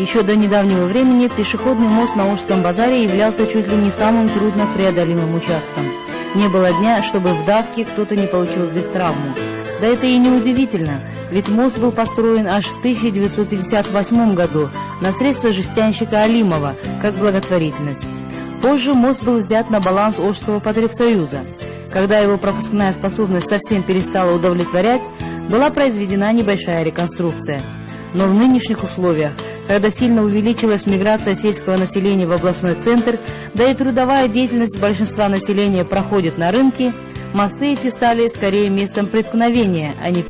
Еще до недавнего времени пешеходный мост на Ошском базаре являлся чуть ли не самым труднопреодолимым участком. Не было дня, чтобы в давке кто-то не получил здесь травму. Да это и не удивительно, ведь мост был построен аж в 1958 году на средства жестянщика Алимова, как благотворительность. Позже мост был взят на баланс Ошского потребсоюза. Когда его пропускная способность совсем перестала удовлетворять, была произведена небольшая реконструкция. Но в нынешних условиях, когда сильно увеличилась миграция сельского населения в областной центр, да и трудовая деятельность большинства населения проходит на рынке, мосты эти стали скорее местом преткновения, а не...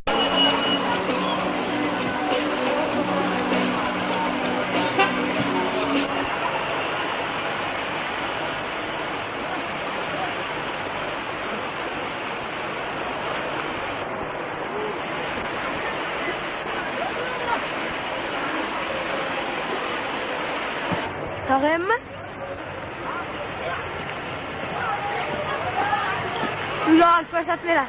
Carême. Non, quoi s'appeler là?